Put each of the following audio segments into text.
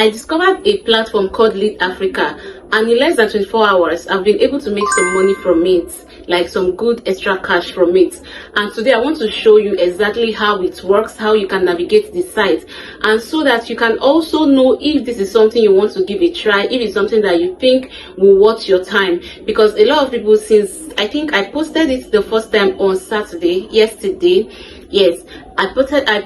I discovered a platform called Lead Africa, and in less than 24 hours I've been able to make some money from it, like some good extra cash from it. And today I want to show you exactly how it works, how you can navigate the site, and so that you can also know if this is something you want to give a try, if it's something that you think will worth your time. Because a lot of people, since I think I posted it the first time on yesterday, yes, I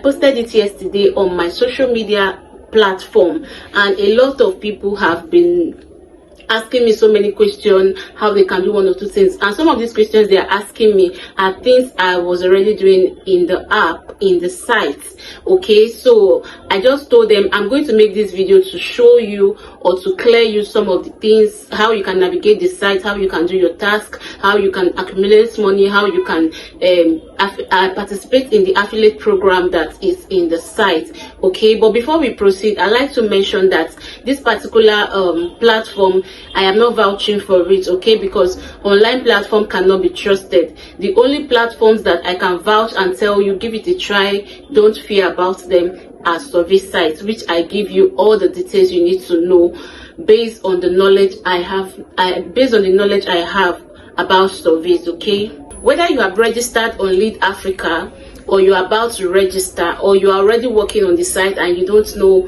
posted it yesterday on my social media platform, and a lot of people have been asking me so many questions how they can do one or two things, and some of these questions they are asking me are things I was already doing in the app, in the site. Okay, so I just told them I'm going to make this video to show you or to clear you some of the things, how you can navigate the site, how you can do your task, how you can accumulate money, how you can participate in the affiliate program that is in the site. Okay, but before we proceed, I'd like to mention that this particular platform, I am not vouching for it, okay, because online platform cannot be trusted. The only platforms that I can vouch and tell you give it a try, don't fear about them, are service sites, which I give you all the details you need to know based on the knowledge I have, about service. Okay, whether you have registered on Lead Africa, or you're about to register, or you are already working on the site and you don't know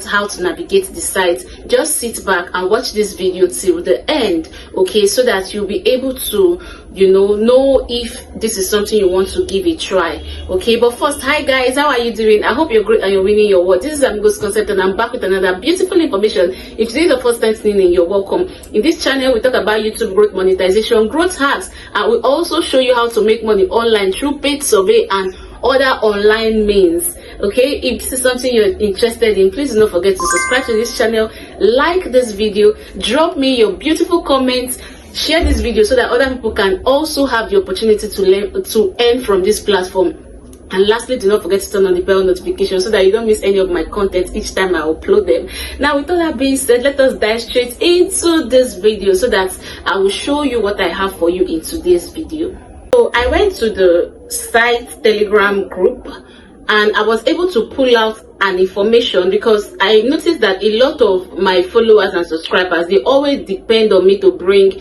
how to navigate the site, just sit back and watch this video till the end, okay, so that you'll be able to know if this is something you want to give a try. Okay, but first, hi guys, how are you doing? I hope you're great and you're winning your world. This is Amigos Concept, and I'm back with another beautiful information. If today is the first time tuning in, you're welcome. In this channel we talk about YouTube growth, monetization, growth hacks, and we also show you how to make money online through paid survey and other online means. Okay, if this is something you're interested in, please do not forget to subscribe to this channel, like this video, drop me your beautiful comments, share this video so that other people can also have the opportunity to earn from this platform. And lastly, do not forget to turn on the bell notification so that you don't miss any of my content each time I upload them. Now, with all that being said, let us dive straight into this video so that I will show you what I have for you in today's video. So I went to the site Telegram group, and I was able to pull out an information because I noticed that a lot of my followers and subscribers, they always depend on me to bring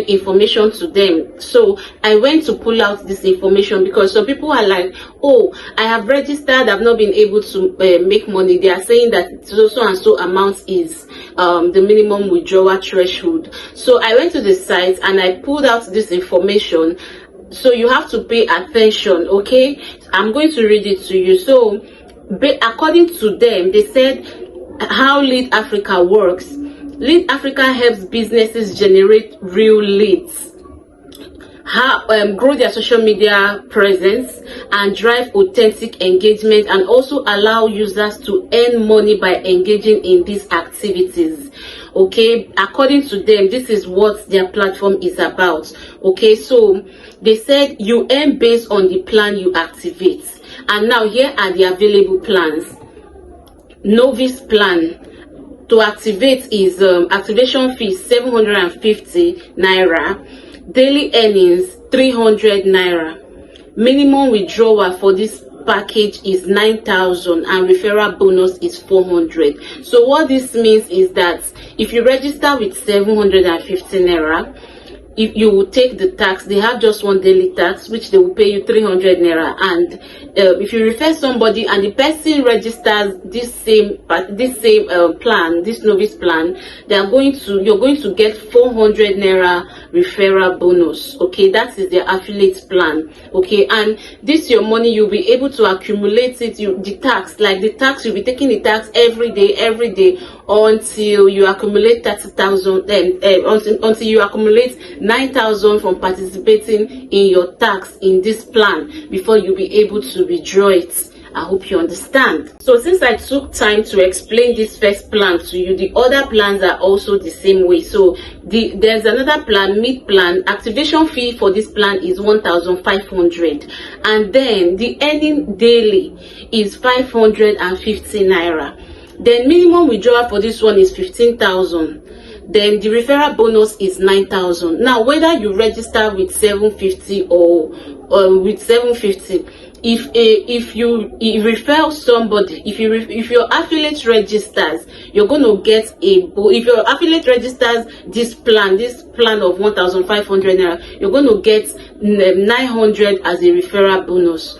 information to them. So I went to pull out this information because some people are like, oh, I have registered, I've not been able to make money. They are saying that so and so amount is the minimum withdrawal threshold. So I went to the site and I pulled out this information. So you have to pay attention, okay? I'm going to read it to you. So according to them, they said how Lead Africa works. Lead Africa helps businesses generate real leads, grow their social media presence, and drive authentic engagement, and also allow users to earn money by engaging in these activities. Okay, according to them, this is what their platform is about. Okay, so they said you earn based on the plan you activate. And now here are the available plans. Novice plan to activate is activation fee 750 naira, daily earnings 300 naira, minimum withdrawal for this package is 9,000, and referral bonus is 400. So what this means is that if you register with 750 naira, if you will take the tax, they have just one daily tax which they will pay you 300 naira, and if you refer somebody and the person registers this same plan, this novice plan, you're going to get 400 naira referral bonus. Okay, that is their affiliate plan. Okay, and this your money, you'll be able to accumulate it. You'll be taking the tax every day until you accumulate 30,000, until you accumulate 9,000 from participating in your tax in this plan before you'll be able to withdraw it. I hope you understand. So since I took time to explain this first plan to you, the other plans are also the same way. So there's another plan, mid plan. Activation fee for this plan is 1,500, and then the earning daily is 550 naira. Then minimum withdrawal for this one is 15,000. Then the referral bonus is 9,000. Now, whether you register with 750 or with 750, if you refer somebody, if your affiliate registers, you're going to get if your affiliate registers this plan of 1,500 naira, you're going to get 900 as a referral bonus.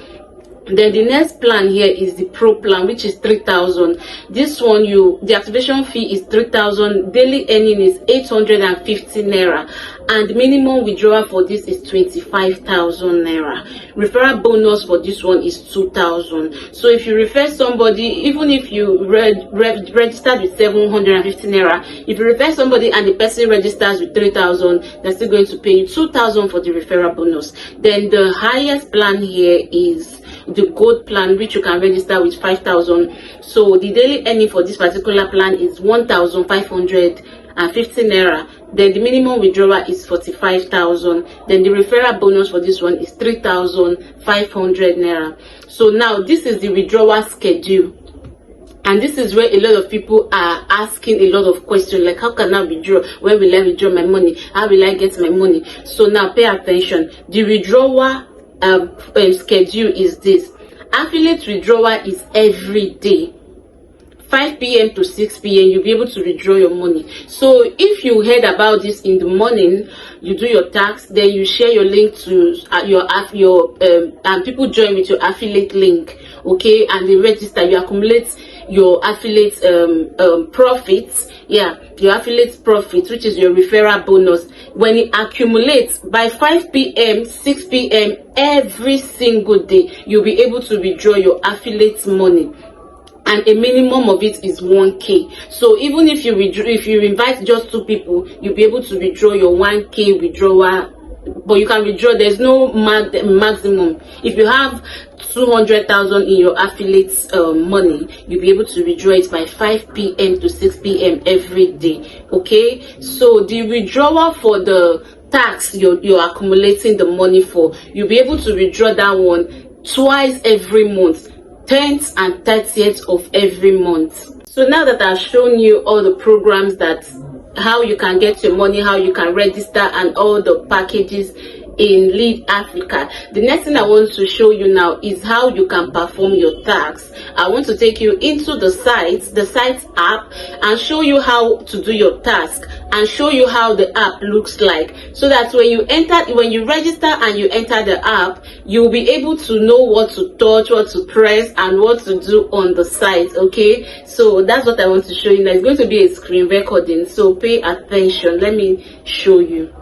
Then the next plan here is the pro plan, which is 3,000. This one, the activation fee is 3,000, daily earning is 850 naira, and minimum withdrawal for this is 25,000 naira. Referral bonus for this one is 2,000. So if you refer somebody, even if you registered with 750 naira, if you refer somebody and the person registers with 3,000, they're still going to pay you 2,000 for the referral bonus. Then the highest plan here is the gold plan, which you can register with 5,000. So the daily earning for this particular plan is 1,550 naira. Then the minimum withdrawal is 45,000. Then the referral bonus for this one is 3,500 naira. So now this is the withdrawal schedule. And this is where a lot of people are asking a lot of questions, like, how can I withdraw? When will I withdraw my money? How will I get my money? So now pay attention. The withdrawal schedule is this. Affiliate withdrawal is every day, 5 p.m. to 6 p.m. you'll be able to withdraw your money. So if you heard about this in the morning, you do your tax, then you share your link to and people join with your affiliate link, okay, and they register. You accumulate your affiliate profits, your affiliate profits, which is your referral bonus. When it accumulates by 5 p.m. 6 p.m. every single day, you'll be able to withdraw your affiliate money, and a minimum of it is 1k. So even if you invite just 2 people, you'll be able to withdraw your 1k withdrawal. But you can withdraw, there's no maximum. If you have 200,000 in your affiliates money, you'll be able to withdraw it by 5 p.m. to 6 p.m. every day. Okay, so the withdrawal for the tax you're accumulating the money for, you'll be able to withdraw that one twice every month, 10th and 30th of every month. So now that I've shown you all the programs, that how you can get your money, how you can register, and all the packages in Lead Africa, the next thing I want to show you now is how you can perform your tax. I want to take you into the site app, and show you how to do your task, and show you how the app looks like, so that when you register and you enter the app, you'll be able to know what to touch, what to press, and what to do on the site. Okay, so that's what I want to show you now. It's going to be a screen recording, so pay attention. Let me show you.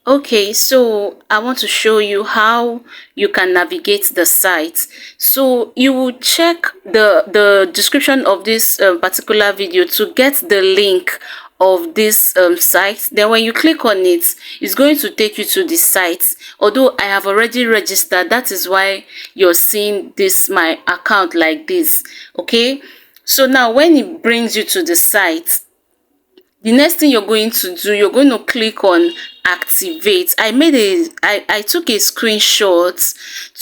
Okay, so I want to show you how you can navigate the site. So you will check the description of this particular video to get the link of this site. Then when you click on it, it's going to take you to the site. Although I have already registered, that is why you're seeing this, my account, like this. Okay, so now when it brings you to the site, the next thing you're going to do, you're going to click on activate. I took a screenshot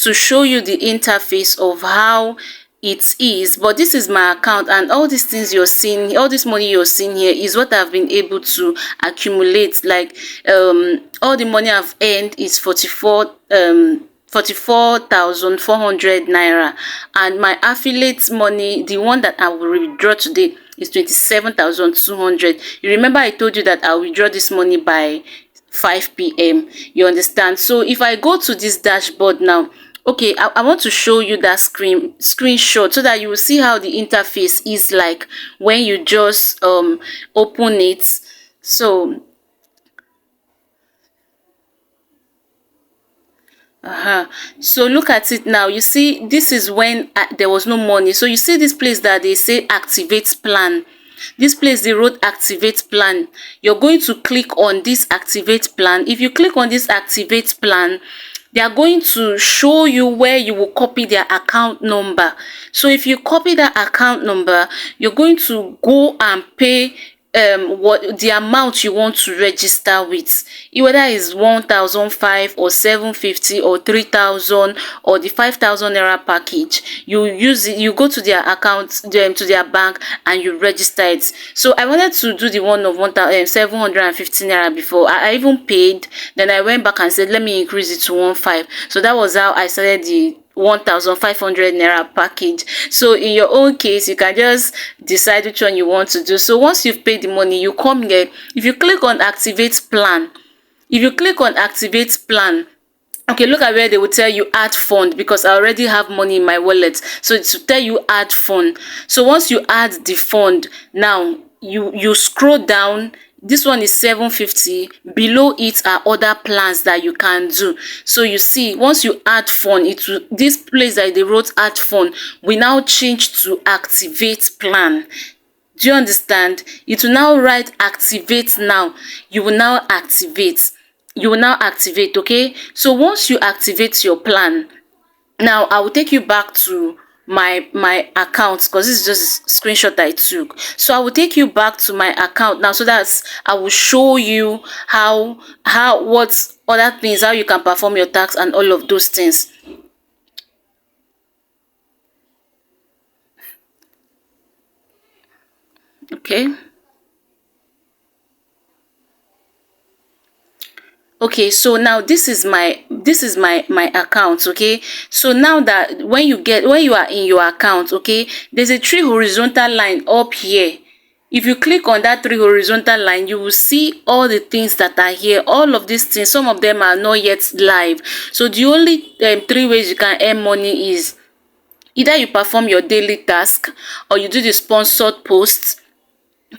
to show you the interface of how it is, but this is my account, and all these things you're seeing, all this money you're seeing here is what I've been able to accumulate. Like all the money I've earned is 44,400 naira, and my affiliate money, the one that I will withdraw today, is 27,200. You remember I told you that I'll withdraw this money by 5 p.m. You understand? So if I go to this dashboard now, okay, I want to show you that screenshot so that you will see how the interface is like when you just open it. So so look at it now. You see, this is when there was no money. So you see this place that they say activate plan. This place they wrote activate plan. You're going to click on this activate plan. If you click on this activate plan, they are going to show you where you will copy their account number. So if you copy that account number, you're going to go and pay what the amount you want to register with, whether it's 1,500 or 750 or 3,000 or the 5,000 naira package. You use it, you go to their account, to their bank, and you register it. So I wanted to do the one of 1,750 naira before. I even paid, then I went back and said let me increase it to 1,500. So that was how I started the 1,500 naira package. So in your own case, you can just decide which one you want to do. So once you've paid the money, you come here. If you click on activate plan, okay, look at where they will tell you add fund, because I already have money in my wallet. So it will tell you add fund. So once you add the fund, now you scroll down. This one is 750. Below it are other plans that you can do. So you see, once you add fund, it will, this place that they wrote add fund will now change to activate plan. Do you understand? It will now write activate now. You will now activate. Okay? So once you activate your plan, now I will take you back to my account, because this is just a screenshot I took. So I will take you back to my account now, so that I will show you how what other things, how you can perform your tax and all of those things. Okay, so now this is my account. Okay, so now that when you are in your account, okay, there's a three horizontal line up here. If you click on that three horizontal line, you will see all the things that are here. All of these things, some of them are not yet live. So the only three ways you can earn money is either you perform your daily task, or you do the sponsored posts.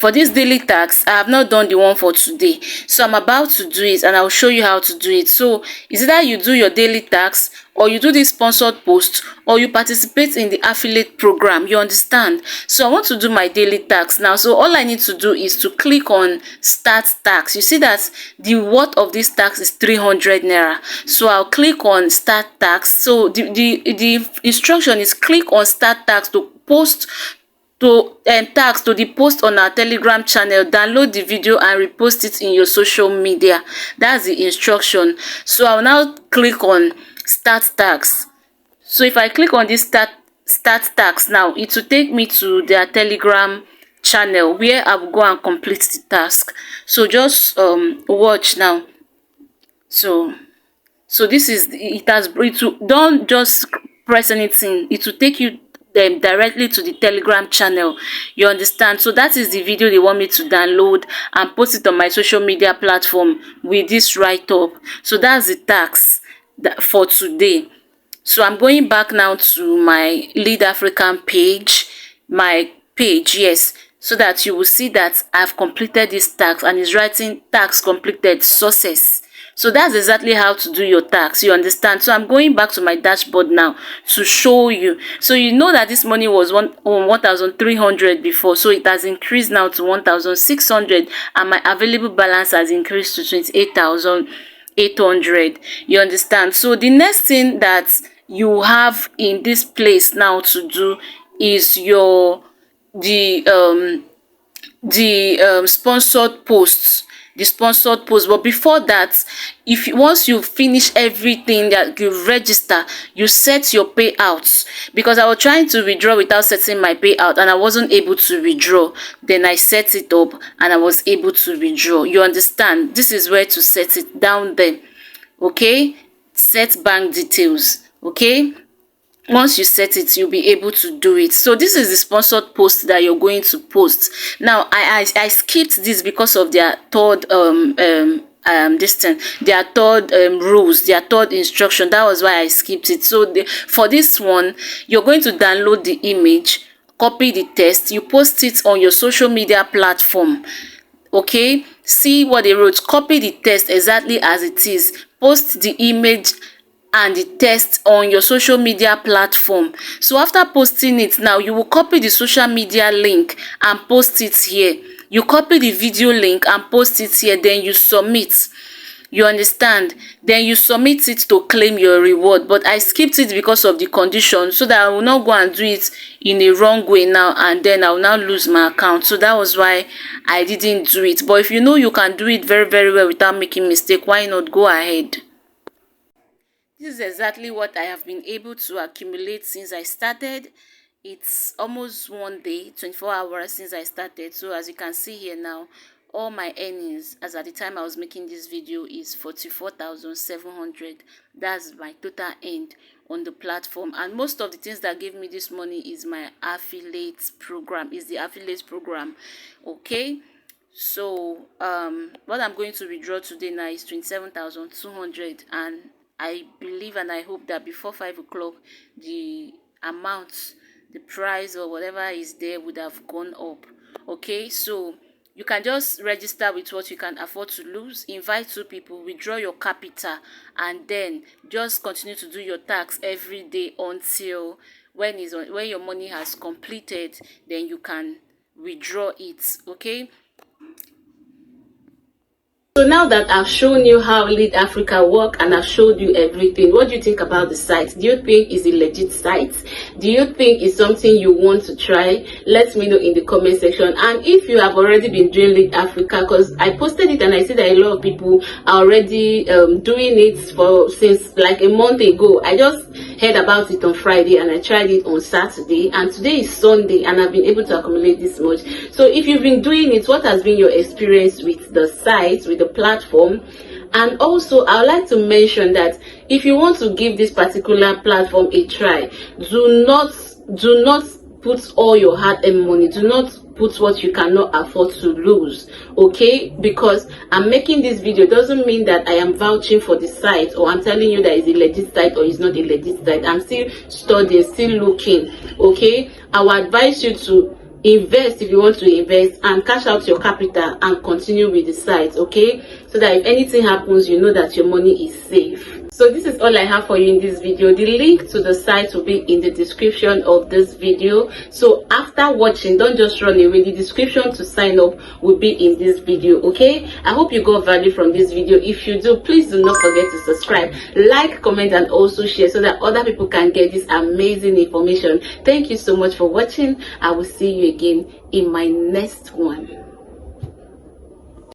For this daily task, I have not done the one for today, so I'm about to do it, and I'll show you how to do it. So it's either you do your daily task, or you do this sponsored post, or you participate in the affiliate program. You understand? So I want to do my daily task now. So all I need to do is to click on start tax. You see that the worth of this tax is 300 naira. So I'll click on start tax. So the instruction is click on start tax to post tags to the post on our Telegram channel. Download the video and repost it in your social media. That's the instruction. So I'll now click on start tags. So if I click on this start tags now, it will take me to their Telegram channel, where I will go and complete the task. So just watch now. So this is don't just press anything. It will take you them directly to the Telegram channel. You understand? So that is the video they want me to download and post it on my social media platform with this write-up. So that's the tax for today. So I'm going back now to my Lead African page, yes, so that you will see that I've completed this tax, and it's writing tax completed, success. So that's exactly how to do your tax. You understand? So I'm going back to my dashboard now to show you. So you know that this money was 1,300 before, so it has increased now to 1,600, and my available balance has increased to 28,800. You understand? So the next thing that you have in this place now to do is sponsored posts. But before that, once you finish everything that you register, you set your payouts, because I was trying to withdraw without setting my payout, and I wasn't able to withdraw. Then I set it up, and I was able to withdraw. You understand? This is where to set it down there. Okay, set bank details. Okay, once you set it, you'll be able to do it. So this is the sponsored post that you're going to post. Now I skipped this because of their third their third rules, their third instruction. That was why I skipped it. So for this one, you're going to download the image, copy the text, you post it on your social media platform. Okay, see what they wrote, copy the text exactly as it is, post the image and the text on your social media platform. So after posting it, now you will copy the social media link and post it here. You copy the video link and post it here, then you submit. You understand? Then you submit it to claim your reward. But I skipped it because of the condition, so that I will not go and do it in a wrong way now, and then I will now lose my account. So that was why I didn't do it. But if you know you can do it very, very well without making mistake, why not go ahead? This is exactly what I have been able to accumulate since I started. It's almost 1 day, 24 hours since I started. So as you can see here now, all my earnings as at the time I was making this video is 44,700. That's my total earned on the platform. And most of the things that gave me this money is my affiliate program, okay. So what I'm going to withdraw today now is 27,200, and I believe and I hope that before 5 o'clock the amount, the price or whatever is there would have gone up. Okay, so you can just register with what you can afford to lose, invite 2 people, withdraw your capital, and then just continue to do your tax every day until when your money has completed, then you can withdraw it. Okay. So now that I've shown you how Lead Africa work and I've showed you everything, what do you think about the site? Do you think it's a legit site? Do you think it's something you want to try? Let me know in the comment section. And if you have already been doing Lead Africa, because I posted it and I see that a lot of people are already doing it since like a month ago. I just heard about it on Friday and I tried it on Saturday, and today is Sunday and I've been able to accumulate this much. So if you've been doing it, what has been your experience with the site, with the platform? And also I would like to mention that if you want to give this particular platform a try, do not put all your hard-earned money. Do not put what you cannot afford to lose, okay? Because I'm making this video doesn't mean that I am vouching for the site or I'm telling you that it's a legit site or it's not a legit site. I'm still studying, still looking, okay? I will advise you to invest if you want to invest and cash out your capital and continue with the site, okay? So that if anything happens, you know that your money is safe. So this is all I have for you in this video. The link to the site will be in the description of this video. So after watching, don't just run away. The description to sign up will be in this video, okay? I hope you got value from this video. If you do, please do not forget to subscribe, like, comment, and also share so that other people can get this amazing information. Thank you so much for watching. I will see you again in my next one.